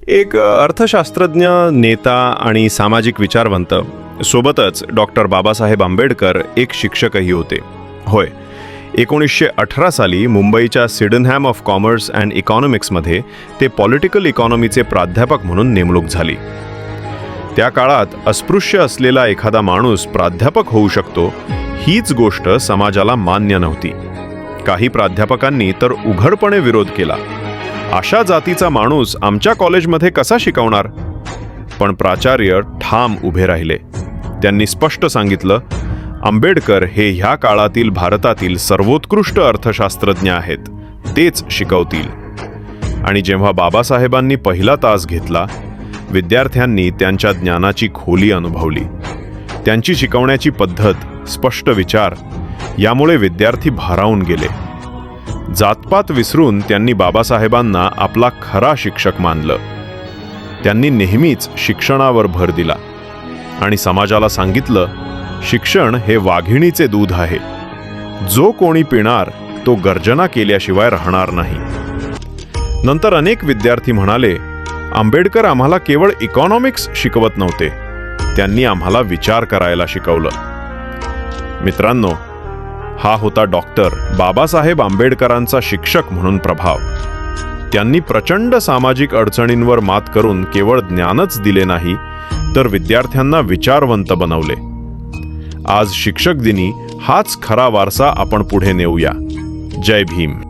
एक अर्थशास्त्रज्ञ, नेता आणि सामाजिक विचारवंत, सोबतच डॉक्टर बाबासाहेब आंबेडकर एक शिक्षकही होते. होय, 1918 साली मुंबईच्या सिडनहॅम ऑफ कॉमर्स अँड इकॉनॉमिक्समध्ये ते पॉलिटिकल इकॉनॉमीचे प्राध्यापक म्हणून नेमणूक झाली. त्या काळात अस्पृश्य असलेला एखादा माणूस प्राध्यापक होऊ शकतो हीच गोष्ट समाजाला मान्य नव्हती. काही प्राध्यापकांनी तर उघडपणे विरोध केला. अशा जातीचा माणूस आमच्या कॉलेजमध्ये कसा शिकवणार? पण प्राचार्य ठाम उभे राहिले. त्यांनी स्पष्ट सांगितलं, आंबेडकर हे ह्या काळातील भारतातील सर्वोत्कृष्ट अर्थशास्त्रज्ञ आहेत, तेच शिकवतील. आणि जेव्हा बाबासाहेबांनी पहिला तास घेतला, विद्यार्थ्यांनी त्यांच्या ज्ञानाची खोली अनुभवली. त्यांची शिकवण्याची पद्धत, स्पष्ट विचार यामुळे विद्यार्थी भारावून गेले. जातपात विसरून त्यांनी बाबासाहेबांना आपला खरा शिक्षक मानलं. त्यांनी नेहमीच शिक्षणावर भर दिला आणि समाजाला सांगितलं, शिक्षण हे वाघिणीचे दूध आहे. जो कोणी पिणार तो गर्जना केल्याशिवाय राहणार नाही. नंतर अनेक विद्यार्थी म्हणाले, आंबेडकर आम्हाला केवळ इकॉनॉमिक्स शिकवत नव्हते, त्यांनी आम्हाला विचार करायला शिकवलं. मित्रांनो, हा होता डॉक्टर बाबासाहेब आंबेडकरांचा शिक्षक म्हणून प्रभाव. त्यांनी प्रचंड सामाजिक अडचणींवर मात करून केवळ ज्ञानच दिले नाही, तर विद्यार्थ्यांना विचारवंत बनवले. आज शिक्षक दिनी हाच खरा वारसा आपण पुढे नेऊया. जय भीम.